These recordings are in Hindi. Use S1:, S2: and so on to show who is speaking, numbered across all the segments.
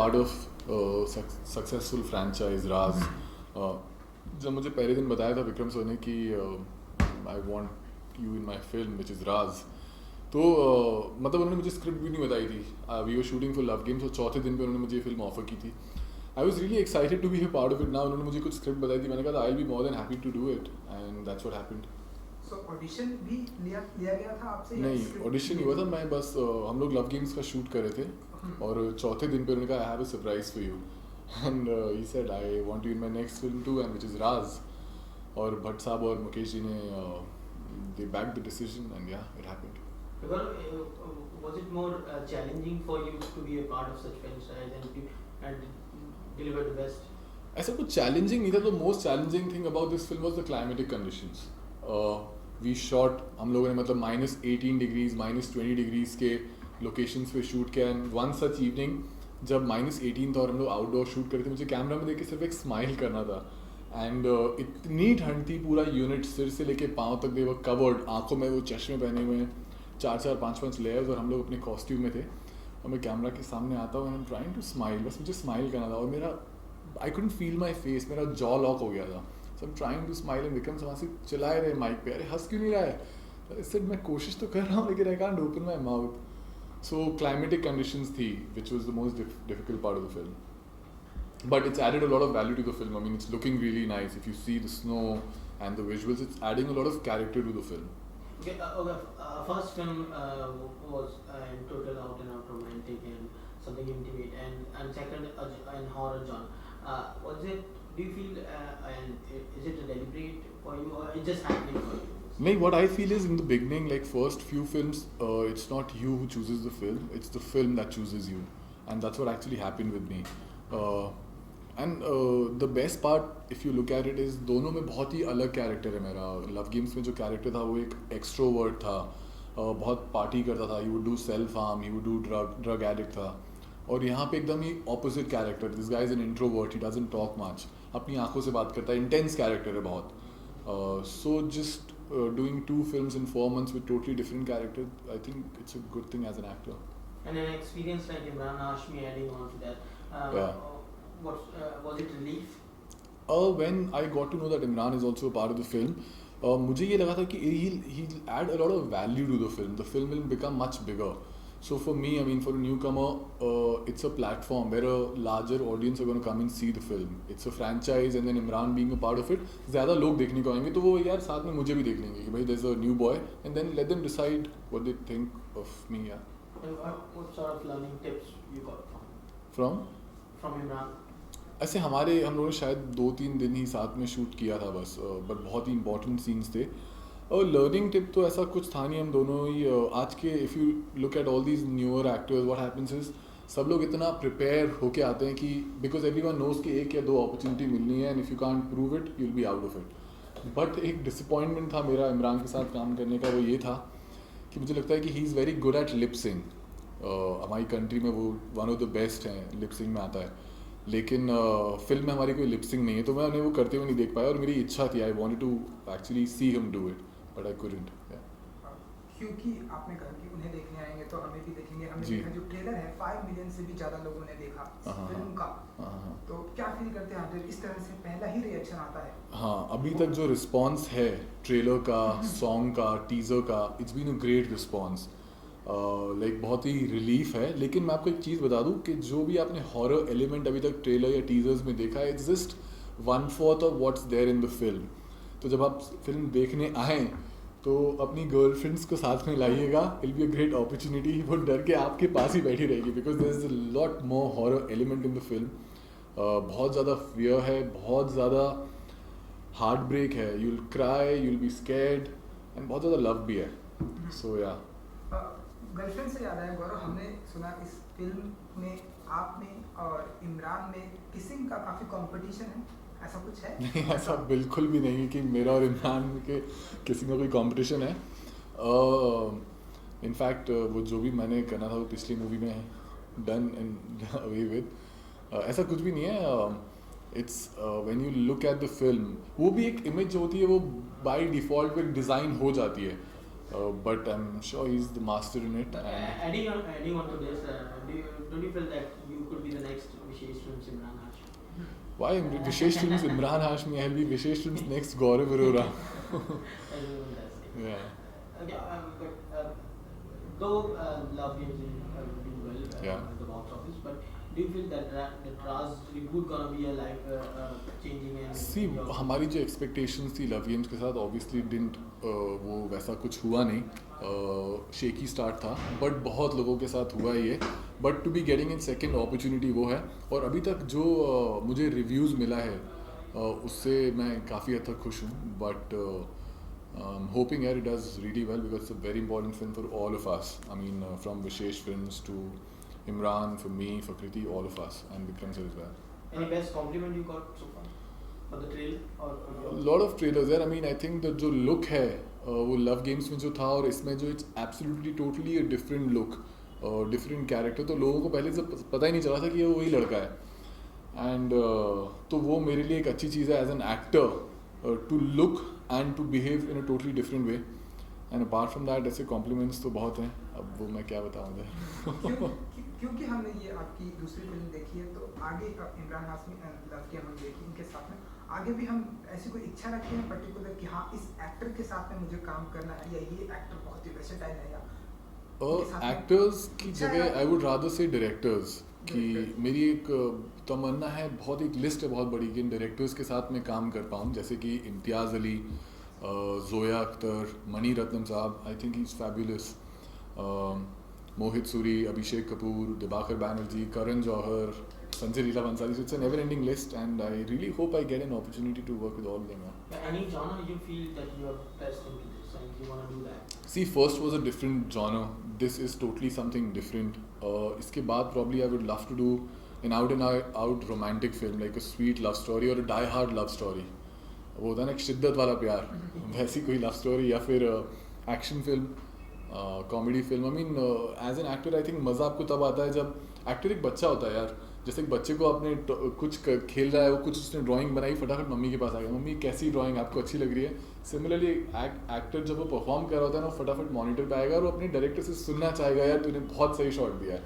S1: पार्ट ऑफ सक्सेसफुल फ्रेंचाइज राज. जब मुझे पहले दिन बताया था विक्रम सर ने कि I want you in my film which is Raaz, तो मतलब उन्होंने मुझे स्क्रिप्ट भी नहीं बताई थी. We were shooting for Love Games और चौथे दिन पे उन्होंने मुझे ये फिल्म ऑफर की थी. I was really excited to be a part of it. ना उन्होंने मुझे कुछ स्क्रिप्ट बताई थी, मैंने कहा I will be more than happy to do it, and that's what happened.
S2: So audition भी लिया गया था आपसे?
S1: नहीं, ऑडिशन नहीं हुआ था. मैं बस हम लोग लव गेम्स का शूट कर रहे थे और चौथे दिन पे उन्होंने कहा I have a surprise for you, and he said I want you in my next film too, and which is Raaz. और भट्ट साहब और मुकेश जी ने they back the decision, and yeah it happened.
S3: Was it more challenging for you to be a part of such franchise and deliver the best?
S1: ऐसा कुछ चैलेंजिंग नहीं था. The most challenging thing about this film was the climatic conditions. We shot, हम लोगों ने मतलब -18 डिग्रीज -20 डिग्रीज के लोकेशंस पे शूट किया. एंड वन सच इवनिंग जब -18 था और हम लोग आउटडोर शूट करते, मुझे कैमरा में देख के सिर्फ एक स्माइल करना था. एंड इतनी ठंड थी, पूरा यूनिट सिर से लेके पाँव तक दे वो कवर्ड, आंखों में वो चश्मे पहने हुए हैं, 4-4 5-5 लेयर्स, और हम लोग अपने कॉस्ट्यूम में थे. और मैं कैमरा के सामने आता हूँ and I am trying to smile. बस मुझे स्माइल करना था और मेरा I couldn't feel my face, मेरा जॉ लॉक हो गया था. So I am trying to smile and Vikram sir से चिल्लाए रहे माइक पे, अरे हंस क्यों नहीं रहा है. इससे मैं कोशिश तो कर रहा हूँ लेकिन I can't open my mouth. So climatic conditions थी which was the most difficult part of the film. But it's added a lot of value to the film. I mean, it's looking really nice. If you see the snow and the visuals, it's adding a lot of character to the film.
S3: Okay, first film was in total out and out romantic and something intimate, and second in horror genre. Was it? Do you feel and is it a deliberate for you or it just happening for you?
S1: No, what I feel is in the beginning, like first few films, it's not you who chooses the film. It's the film that chooses you, and that's what actually happened with me. And the best part if you look at it is दोनों में बहुत ही अलग कैरेक्टर है मेरा. लव गेम्स में जो कैरेक्टर था वो एक एक्सट्रोवर्ट था, बहुत पार्टी करता था, he would do self harm, he would do drug addict था. और यहाँ पे एकदम ही opposite character, this guy is an introvert, he doesn't talk much, अपनी आंखों से बात करता है, इंटेंस कैरेक्टर है बहुत. So just doing 2 films in 4 months with totally different characters, I think it's a good thing as an actor.
S3: And an experience like Imran Hashmi adding on to that.
S1: Yeah.
S3: Was it relief?
S1: When I got to know that Imran is also a part of the film, मुझे ये लगा था कि he'll add a lot of value to the film. The film will become much bigger. So for me, I mean, for a newcomer, it's a platform where a larger audience are going to come and see the film. It's a franchise, and then Imran being a part of it, ज़्यादा लोग देखने को आएंगे, तो वो यार साथ में मुझे भी देख लेंगे कि भाई there's a new boy, and then let them decide what they think of me. Yeah.
S3: And what sort of learning tips you got
S1: From
S3: Imran?
S1: ऐसे हम लोगों ने शायद 2-3 दिन ही साथ में शूट किया था बस, बट बहुत ही इंपॉर्टेंट सीन्स थे. और लर्निंग टिप तो ऐसा कुछ था नहीं. हम दोनों ही आज के, if you look at all these newer actors, what happens is सब लोग इतना प्रिपेयर होके आते हैं कि बिकॉज एवरीवन नोज कि 1 या 2 अपॉर्चुनिटी मिलनी है, and if you can't prove it you will be out of it. But एक डिसअपॉइंटमेंट था मेरा इमरान के साथ काम करने का, वो ये था कि मुझे लगता है कि he is very good at lip syncing. हमारी कंट्री में वो वन ऑफ द बेस्ट हैं, लिपसिंग में आता है, लेकिन फिल्म में हमारी कोई लिपसिंग नहीं है, तो मैं उन्हें वो करते हुए नहीं देख पाया. और मेरी इच्छा थी, I wanted to actually see him do it, but I couldn't.
S2: क्योंकि आपने कहा कि उन्हें देखने आएंगे तो हमें भी देखेंगे. हमने
S1: जी.
S2: देखा जो ट्रेलर है 5 मिलियन से भी ज़्यादा लोगों ने देखा फिल्म का. तो क्या फील करते हैं आप जब इस तरह से पहला ही रिएक्शन आता है?
S1: हाँ, अभी तक जो रिस्पॉन्स है ट्रेलर का, सॉन्ग का, टीज़र का, it's been a great response. Like बहुत ही रिलीफ है. लेकिन मैं आपको एक चीज़ बता दूं कि जो भी आपने हॉरर एलिमेंट अभी तक ट्रेलर या टीजर्स में देखा है, it's just 1/4 of what's there in the film. तो जब आप फिल्म देखने आएँ तो अपनी गर्लफ्रेंड्स को साथ में लाइएगा, it be a great opportunity. वो डर के आपके पास ही बैठी रहेगी because there is a lot more horror element in the film. बहुत ज़्यादा फियर है, बहुत ज़्यादा हार्ट ब्रेक है, you will cry, you will be scared, and बहुत ज़्यादा लव भी है. सो या
S2: गर्लफ्रेंड से याद आया गौरव, हमने सुना इस फिल्म में आप में और इमरान में किसिंग का काफ़ी कंपटीशन है, ऐसा कुछ है?
S1: नहीं, ऐसा बिल्कुल भी नहीं है कि मेरा और इमरान के किसी में कोई कंपटीशन है. इनफैक्ट वो जो भी मैंने करना था वो पिछली मूवी में डन एंड अवे विद, ऐसा कुछ भी नहीं है. It's when you look at the film, वो भी एक इमेज जो होती है वो बाय डिफ़ॉल्ट में डिज़ाइन हो जाती है. but I'm sure he's the master in it.
S3: But
S1: And
S3: adding on to this, don't you feel that you could be the next Vishesh Films Imran Hashmi?
S1: why Vishesh Films Imran Hashmi? I'll be Vishesh Films next Gaurav Arora.
S3: Everyone does it.
S1: Yeah.
S3: Okay, but though Love Games do well
S1: Yeah.
S3: at the box office, but do you feel that that Raz reboot gonna be a life changing and
S1: सी हमारी जो एक्सपेक्टेशंस थी लव गेम्स के साथ ऑब्वियसली डिंट वो वैसा कुछ हुआ नहीं, शेकी स्टार्ट था, बट बहुत लोगों के साथ हुआ ये, but to be getting in second opportunity वो है। और अभी तक जो मुझे रिव्यूज़ मिला है उससे मैं काफ़ी हद तक खुश हूँ, बट होपिंग यार it does really well because it's a very important film for all of us. I mean from Vishesh films to Imran, for me, for Kriti, all of us, and Vikram sir as well.
S3: any best compliment you got so far for the trailer or
S1: A lot of trailers there. I mean, I think that जो look है वो Love Games में जो था और इसमें जो it's absolutely totally a different look, different character, तो लोगों को पहले से पता ही नहीं चला था कि ये वही लड़का है। And तो वो मेरे लिए एक अच्छी चीज़ है as an actor to look and to behave in a totally different way. And apart from that, ऐसे compliments तो बहुत हैं, अब वो मैं क्या बताऊँ उधर।
S2: क्योंकि हमने ये आपकी दूसरी फिल्म देखी है, तो आगे Imran Hashmi and love game हम देखी, इनके साथ में आगे भी हम ऐसी कोई इच्छा रखते हैं पर्टिकुलर कि हाँ इस एक्टर के साथ में मुझे काम करना है, या ये एक्टर बहुत ही वर्सेटाइल है, या
S1: एक्टर्स की
S2: इच्छा
S1: जगह
S2: है?
S1: आई वुड रादर से डायरेक्टर्स कि
S2: Directors.
S1: मेरी एक तमन्ना है, बहुत एक लिस्ट है बहुत बड़ी कि इन डायरेक्टर्स के साथ मैं काम कर पाऊँ, जैसे कि इम्तियाज़ अली, जोया अख्तर, मणि रत्नम साहब, I think he is fabulous, Mohit Suri, Abhishek Kapoor, Dibakar Banerjee, Karan Johar, Sanjay Leela Bhansali. So it's a never-ending list, and I really hope I get an opportunity to work with all of them.
S3: any genre you feel that you are best into this and you want to do that?
S1: See, first was a different genre. This is totally something different. इसके बाद probably I would love to do an out romantic film, like a sweet love story or a die-hard love story. वो होता है ना एक शिद्दत वाला प्यार, वैसी कोई लव स्टोरी, या फिर action film, comedy film. I mean as an actor I think मज़ा आपको तब आता है जब एक्टर एक बच्चा होता है यार. जैसे एक बच्चे को आपने खेल रहा है, वो कुछ उसने ड्राइंग बनाई, फटाफट मम्मी के पास आ गया, मम्मी कैसी ड्राइंग आपको अच्छी लग रही है. सिमिलरली एक्टर जब वो परफॉर्म कर रहा होता है ना, वो फटाफट मॉनिटर पे आएगा और वो अपने डायरेक्टर से सुनना चाहेगा, यार तूने बहुत सही शॉट दिया है.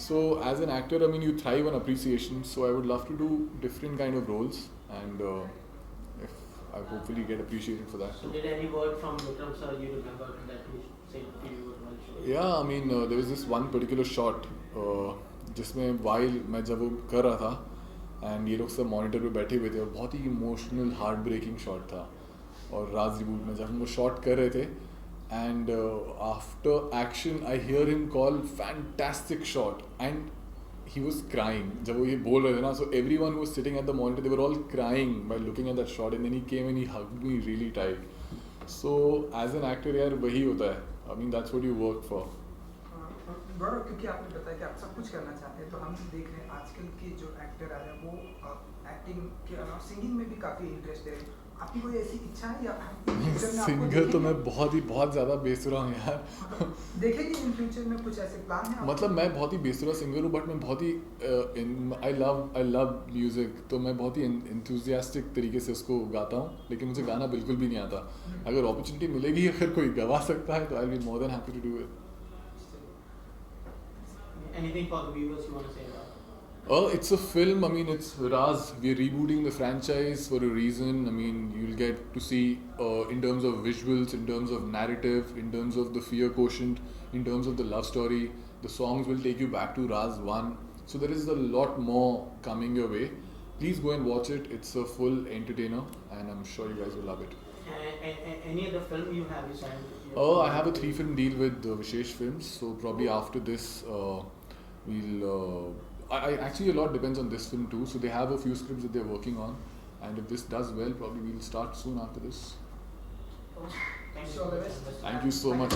S1: So as an actor, I mean, you thrive on appreciation. So I would love to do different kind of roles, and if I hopefully get appreciated for that.
S3: So did any word from Vikram sir you remember that he said to you while showing?
S1: Yeah, I mean, there was this one particular shot जिसमें while मैं जब वो कर रहा था and ये लोग सब मॉनिटर पे बैठे हुए थे, और बहुत ही इमोशनल हार्ट ब्रेकिंग शॉट था, और राज रिबूट में जब हम वो शॉट कर रहे थे, and after action I hear him call fantastic shot, and he was crying जब वो ये बोल रहे थे ना. So everyone who was sitting at the monitor, they were all crying by looking at that shot, and then he came and he hugged me really tight. So as an actor यार वही होता है. I mean that's what you work for.
S2: गौरव, क्योंकि आपने बताया कि आप सब कुछ करना चाहते हैं, तो हम देख रहे हैं आजकल के जो एक्टर आ रहे हैं वो एक्टिंग के अलावा सिंगिंग में भी काफ़ी इंटरेस्टेड है. आपकी कोई ऐसी इच्छा है, या
S1: सिंगर तो मैं बहुत ज़्यादा बेसुरा हूँ यार.
S2: देखेंगे इन फ्यूचर में कुछ ऐसे प्लान है?
S1: मतलब मैं बहुत ही बेसुरा सिंगर हूँ, बट मैं बहुत ही आई लव म्यूज़िक, तो मैं बहुत ही इंथुजियास्टिक तरीके से उसको गाता हूँ, लेकिन मुझे गाना बिल्कुल भी नहीं आता. अगर अपॉर्चुनिटी मिलेगी, अगर कोई गवा सकता है, तो I will be more than happy to do it.
S3: Anything for the viewers you want to say about?
S1: It's a film. I mean, it's Raz. We're rebooting the franchise for a reason. I mean, you'll get to see in terms of visuals, in terms of narrative, in terms of the fear quotient, in terms of the love story. The songs will take you back to Raz 1. So there is a lot more coming your way. Please go and watch it. It's a full entertainer, and I'm sure you guys will love it.
S3: Any other film you have signed?
S1: I have a 3-film deal with Vishesh Films. So probably after this, we'll. I actually a lot depends on this film too. So they have a few scripts that they're working on, and if this does well, probably we'll start soon after this.
S3: Thank
S2: Sure, the best.
S1: Thank you so much.